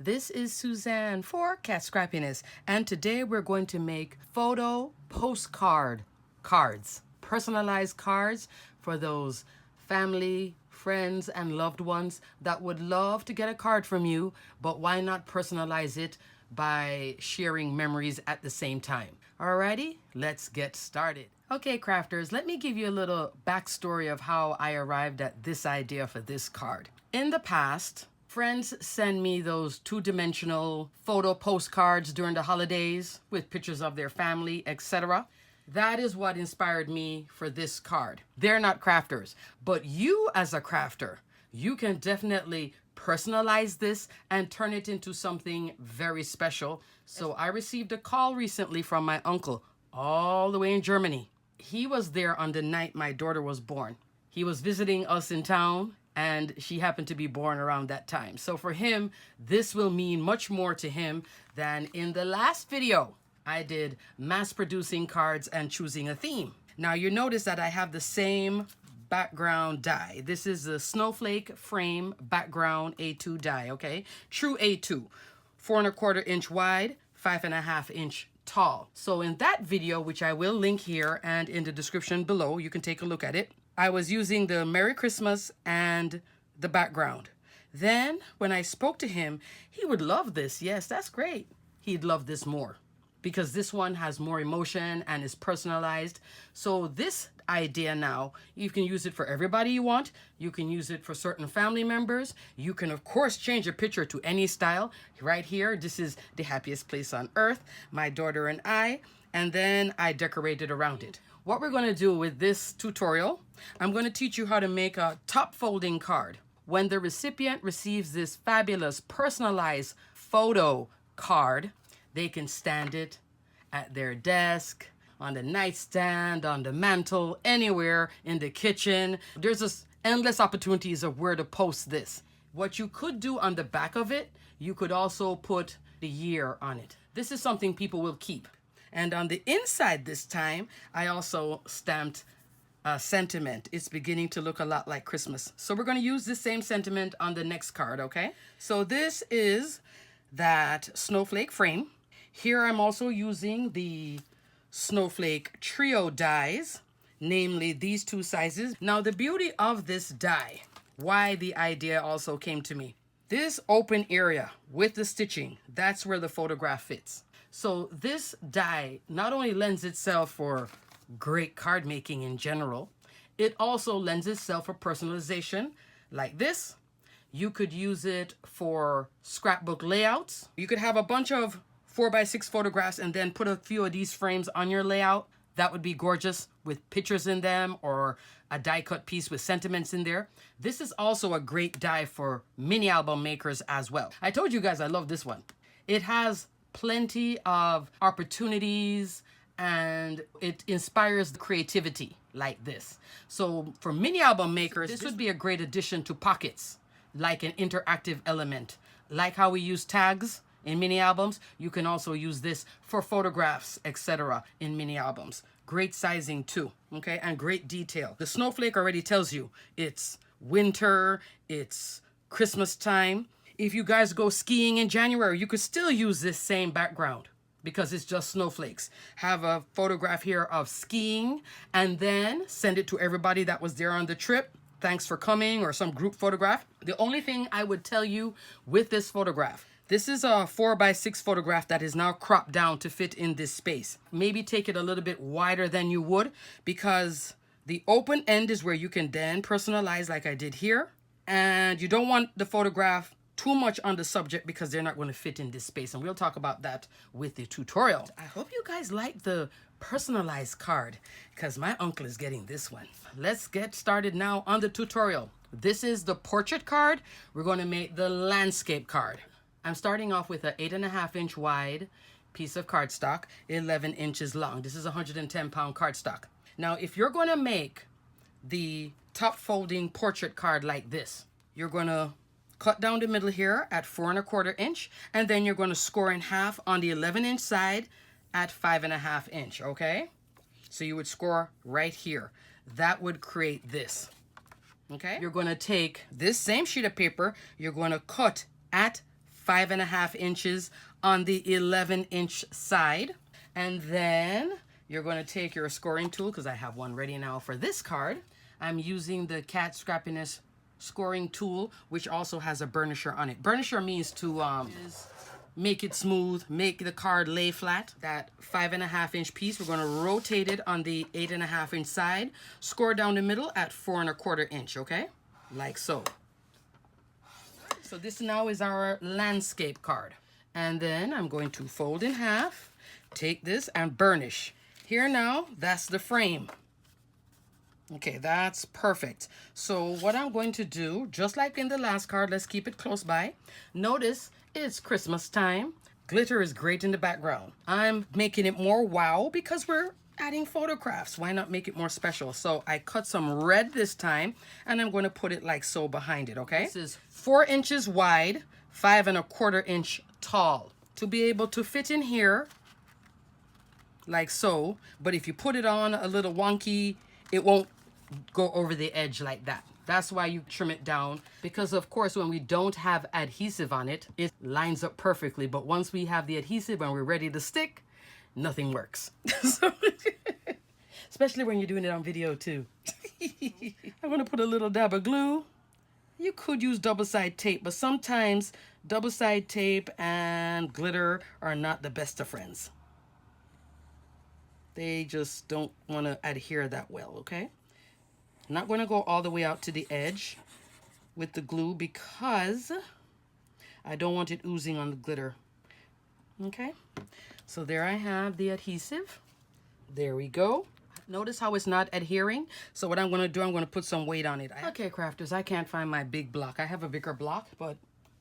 This is Suzanne for Cat Scrappiness, and today we're going to make photo postcard cards, personalized cards for those family, friends, and loved ones that would love to get a card from you, but why not personalize it by sharing memories at the same time? Alrighty, let's get started. Okay, crafters, let me give you a little backstory of how I arrived at this idea for this card. In the past, friends send me those two-dimensional photo postcards during the holidays with pictures of their family, etc. That is what inspired me for this card. They're not crafters, but you as a crafter, you can definitely personalize this and turn it into something very special. So I received a call recently from my uncle all the way in Germany. He was there on the night my daughter was born. He was visiting us in town, and she happened to be born around that time. So for him, this will mean much more to him than in the last video. I did mass producing cards and choosing a theme. Now you notice that I have the same background die. This is the snowflake frame background A2 die, okay? True A2, 4¼ inch wide, 5½ inch tall. So in that video, which I will link here and in the description below, you can take a look at it, I was using the Merry Christmas and the background. Then when I spoke to him, he would love this. Yes, that's great. He'd love this more because this one has more emotion and is personalized. So this idea now, you can use it for everybody you want. You can use it for certain family members. You can, of course, change a picture to any style. Right here, this is the happiest place on earth, my daughter and I, and then I decorated around it. What we're going to do with this tutorial, I'm going to teach you how to make a top folding card. When the recipient receives this fabulous personalized photo card, they can stand it at their desk, on the nightstand, on the mantle, anywhere in the kitchen. There's just endless opportunities of where to post this. What you could do on the back of it, you could also put the year on it. This is something people will keep. And on the inside this time, I also stamped a sentiment. It's beginning to look a lot like Christmas. So we're going to use the same sentiment on the next card, okay? So this is that snowflake frame. Here I'm also using the snowflake trio dies, namely these two sizes. Now the beauty of this die, why the idea also came to me. This open area with the stitching, that's where the photograph fits. So this die not only lends itself for great card making in general, it also lends itself for personalization like this. You could use it for scrapbook layouts. You could have a bunch of 4x6 photographs and then put a few of these frames on your layout. That would be gorgeous with pictures in them or a die cut piece with sentiments in there. This is also a great die for mini album makers as well. I told you guys I love this one. It has plenty of opportunities and it inspires the creativity like this. So for mini album makers, this would be a great addition to pockets, like an interactive element. Like how we use tags in mini albums, you can also use this for photographs, etc. in mini albums. Great sizing too, okay, and great detail. The snowflake already tells you it's winter, it's Christmas time. If you guys go skiing in January, you could still use this same background because it's just snowflakes. Have a photograph here of skiing and then send it to everybody that was there on the trip. Thanks for coming, or some group photograph. The only thing I would tell you with this photograph, this is a 4x6 photograph that is now cropped down to fit in this space. Maybe take it a little bit wider than you would because the open end is where you can then personalize like I did here. And you don't want the photograph too much on the subject because they're not going to fit in this space. And we'll talk about that with the tutorial. I hope you guys like the personalized card because my uncle is getting this one. Let's get started now on the tutorial. This is the portrait card. We're going to make the landscape card. I'm starting off with an 8½ inch wide piece of cardstock, 11 inches long. This is a 110-pound cardstock. Now, if you're going to make the top folding portrait card like this, you're going to cut down the middle here at 4¼ inch, and then you're going to score in half on the 11-inch side at 5½ inch, okay? So you would score right here. That would create this, okay? You're going to take this same sheet of paper, you're going to cut at 5.5 inches on the 11-inch side. And then you're going to take your scoring tool, because I have one ready now for this card. I'm using the Cat Scrappiness scoring tool, which also has a burnisher on it. Burnisher means to make it smooth, make the card lay flat. That 5.5-inch piece, we're going to rotate it on the 8.5-inch side, score down the middle at 4.25 inch, okay? Like so. So this now is our landscape card. And then I'm going to fold in half, take this and burnish. Here now, that's the frame. Okay, that's perfect. So what I'm going to do, just like in the last card, let's keep it close by. Notice it's Christmas time. Glitter is great in the background. I'm making it more wow because we're adding photographs. Why not make it more special? So I cut some red this time, and I'm going to put it like so behind it, okay? This is 4 inches wide, 5.25 inch tall. To be able to fit in here, like so, but if you put it on a little wonky, it won't go over the edge like that. That's why you trim it down, because of course when we don't have adhesive on it, it lines up perfectly. But once we have the adhesive and we're ready to stick, nothing works. Especially when you're doing it on video too. I'm gonna put a little dab of glue. You could use double-sided tape, but sometimes double-sided tape and glitter are not the best of friends. They just don't want to adhere that well, okay? I'm not going to go all the way out to the edge with the glue because I don't want it oozing on the glitter. Okay, so there I have the adhesive. There we go. Notice how it's not adhering. So what I'm going to do, I'm going to put some weight on it. Okay, crafters, I can't find my big block. I have a bigger block, but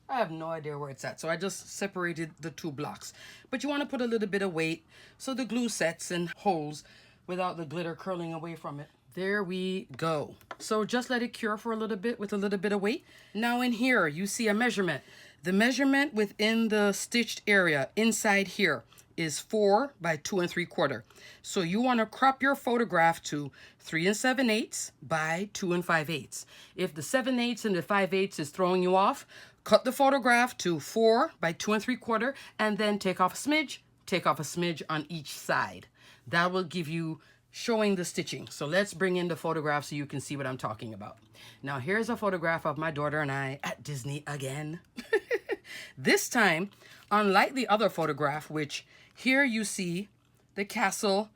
I have no idea where it's at. So I just separated the 2 blocks. But you want to put a little bit of weight so the glue sets and holds without the glitter curling away from it. There we go. So just let it cure for a little bit with a little bit of weight. Now in here, you see a measurement. The measurement within the stitched area inside here is 4 by 2 3/4. So you want to crop your photograph to 3 7/8 by 2 5/8. If the 7/8 and the 5/8 is throwing you off, cut the photograph to 4 by 2 3/4 and then take off a smidge on each side. That will give you showing the stitching. So let's bring in the photograph so you can see what I'm talking about. Now here's a photograph of my daughter and I at Disney again. This time, unlike the other photograph, which here you see the castle,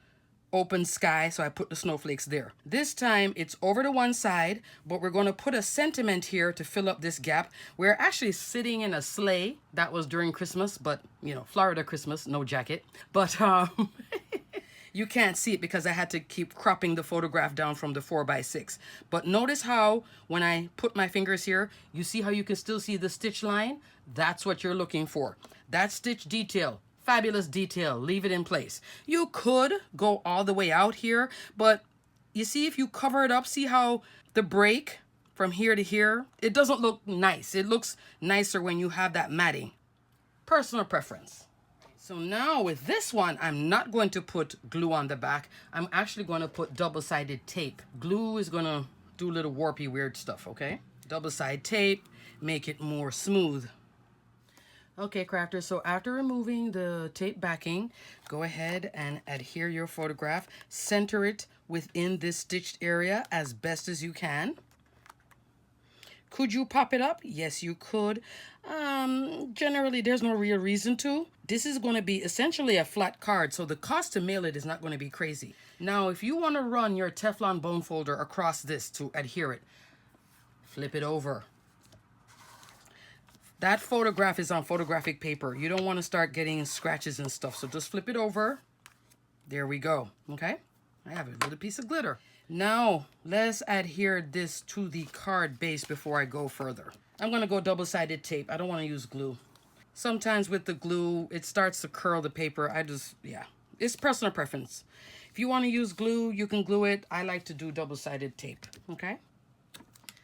open sky, so I put the snowflakes there. This time it's over to one side, but we're going to put a sentiment here to fill up this gap. We're actually sitting in a sleigh. That was during Christmas, but you know, Florida Christmas, no jacket. But you can't see it because I had to keep cropping the photograph down from the 4 by 6. But notice how when I put my fingers here, you see how you can still see the stitch line? That's what you're looking for. That stitch detail, fabulous detail, leave it in place. You could go all the way out here, but you see if you cover it up, see how the break from here to here, it doesn't look nice. It looks nicer when you have that matting. Personal preference. So now with this one, I'm not going to put glue on the back. I'm actually going to put double-sided tape. Glue is going to do a little warpy, weird stuff, okay? Double-sided tape, make it more smooth. Okay, crafters, so after removing the tape backing, go ahead and adhere your photograph. Center it within this stitched area as best as you can. Could you pop it up? Yes, you could. Generally, there's no real reason to. This is going to be essentially a flat card, so the cost to mail it is not going to be crazy. Now, if you want to run your Teflon bone folder across this to adhere it, flip it over. That photograph is on photographic paper. You don't want to start getting scratches and stuff, so just flip it over. There we go, okay? I have a little piece of glitter. Now, let's adhere this to the card base before I go further. I'm going to go double-sided tape. I don't want to use glue. Sometimes with the glue, it starts to curl the paper. Yeah, it's personal preference. If you want to use glue, you can glue it. I like to do double-sided tape, okay?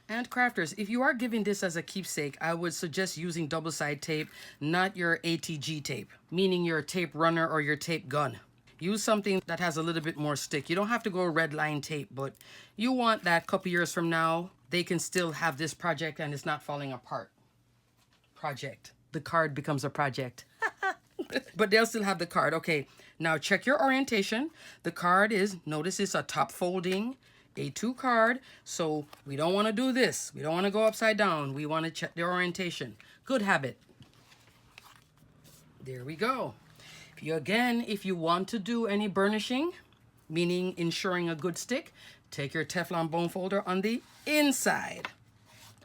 And crafters, if you are giving this as a keepsake, I would suggest using double-sided tape, not your ATG tape, meaning your tape runner or your tape gun. Use something that has a little bit more stick. You don't have to go red line tape, but you want that couple years from now, they can still have this project and it's not falling apart. Project. the card becomes a project. But they'll still have the card. Okay, now check your orientation. The card is, notice it's a top folding A2 card. So we don't want to do this. We don't want to go upside down. We want to check the orientation. Good habit. There we go. If you want to do any burnishing, meaning ensuring a good stick, take your Teflon bone folder on the inside.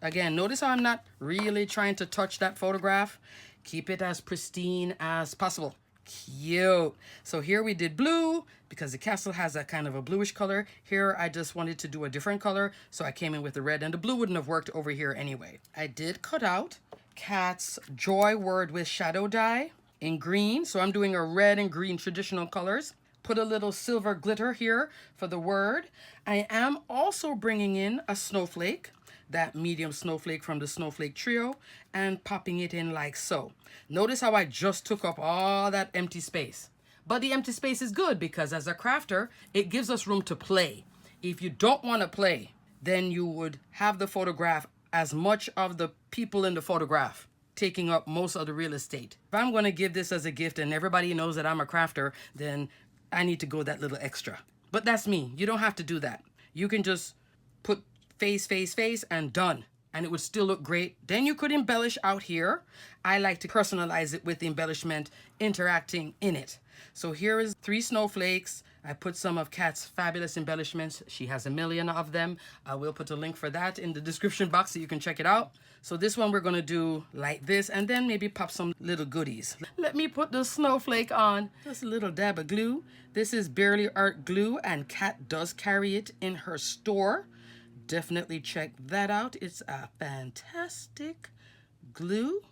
Again, notice how I'm not really trying to touch that photograph. Keep it as pristine as possible. Cute. So here we did blue because the castle has a kind of a bluish color. Here I just wanted to do a different color, so I came in with the red, and the blue wouldn't have worked over here anyway. I did cut out Kat's joy word with shadow dye in green, so I'm doing a red and green traditional colors. Put a little silver glitter here for the word. I am also bringing in a snowflake, that medium snowflake from the snowflake trio, and popping it in like so. Notice how I just took up all that empty space. But the empty space is good because as a crafter, it gives us room to play. If you don't want to play, then you would have the photograph as much of the people in the photograph taking up most of the real estate. If I'm going to give this as a gift and everybody knows that I'm a crafter, then I need to go that little extra. But that's me. You don't have to do that. You can just put face, face, face, and done. And it would still look great. Then you could embellish out here. I like to personalize it with the embellishment interacting in it. So here is 3 snowflakes. I put some of Kat's fabulous embellishments. She has a million of them. I will put a link for that in the description box so you can check it out. So this one we're going to do like this, and then maybe pop some little goodies. Let me put the snowflake on. Just a little dab of glue. This is Barely Art glue, and Kat does carry it in her store. Definitely check that out. It's a fantastic glue,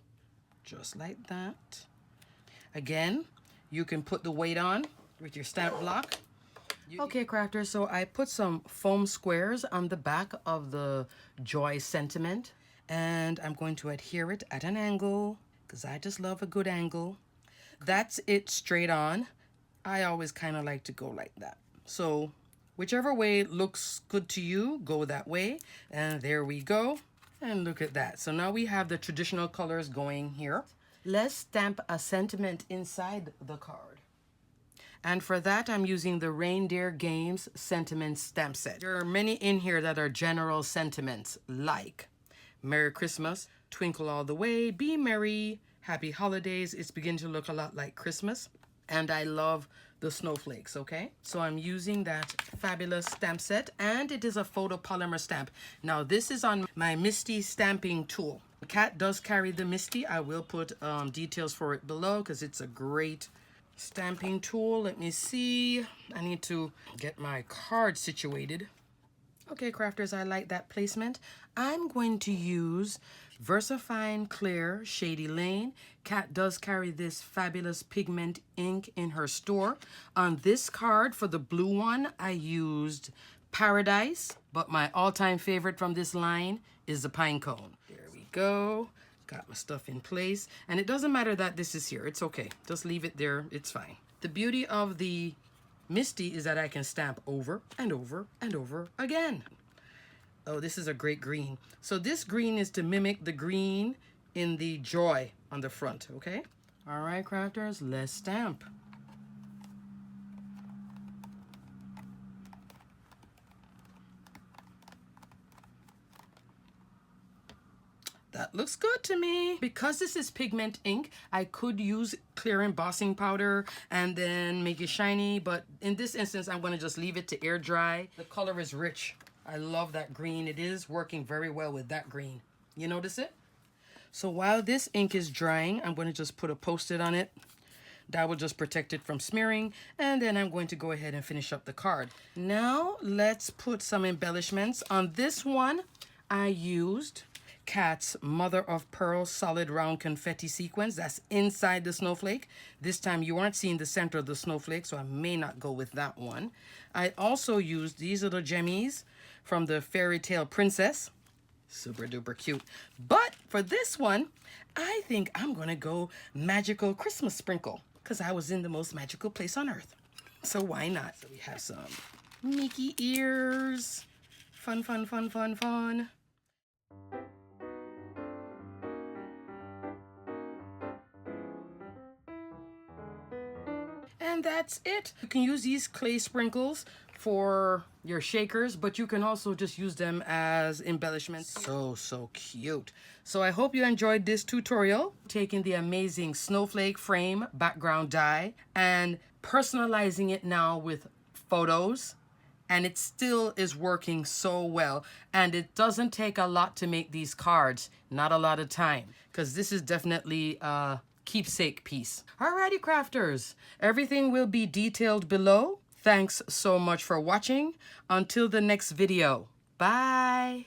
just like that. Again, you can put the weight on with your stamp block. Okay, crafters, so I put some foam squares on the back of the joy sentiment, and I'm going to adhere it at an angle because I just love a good angle. That's it straight on. I always kind of like to go like that. So whichever way looks good to you, go that way. And there we go. And look at that. So now we have the traditional colors going here. Let's stamp a sentiment inside the card. And for that, I'm using the Reindeer Games Sentiment Stamp Set. There are many in here that are general sentiments like Merry Christmas, Twinkle All the Way, Be Merry, Happy Holidays. It's beginning to look a lot like Christmas. And I love the snowflakes, okay? So I'm using that fabulous stamp set, and it is a photopolymer stamp. Now this is on my Misty stamping tool. Kat does carry the Misty. I will put details for it below because it's a great stamping tool. Let me see. I need to get my card situated. Okay, crafters, I like that placement. I'm going to use VersaFine Clear Shady Lane. Kat does carry this fabulous pigment ink in her store. On this card, for the blue one, I used Paradise, but my all-time favorite from this line is the Pine Cone. There we go. Got my stuff in place. And it doesn't matter that this is here. It's okay. Just leave it there. It's fine. The beauty of the Misty is that I can stamp over and over and over again. Oh, this is a great green. So this green is to mimic the green in the joy on the front, okay? All right, crafters, let's stamp. That looks good to me. Because this is pigment ink, I could use clear embossing powder and then make it shiny, but in this instance, I'm gonna just leave it to air dry. The color is rich. I love that green. It is working very well with that green. You notice it? So while this ink is drying, I'm gonna just put a Post-it on it. That will just protect it from smearing, and then I'm going to go ahead and finish up the card. Now, let's put some embellishments. On this one, I used Kat's Mother of Pearl solid round confetti sequence. That's inside the snowflake. This time you aren't seeing the center of the snowflake, so I may not go with that one. I also used these little gemmies from the Fairy Tale Princess. Super duper cute. But for this one, I think I'm gonna go Magical Christmas Sprinkle because I was in the most magical place on earth. So why not? So we have some Mickey ears. Fun, fun, fun, fun, fun. And that's it. You can use these clay sprinkles for your shakers, but you can also just use them as embellishments. So cute. So I hope you enjoyed this tutorial, taking the amazing snowflake frame background die and personalizing it now with photos. And it still is working so well. And it doesn't take a lot to make these cards, not a lot of time, because this is definitely a keepsake piece. Alrighty, crafters, everything will be detailed below. Thanks so much for watching. Until the next video, bye.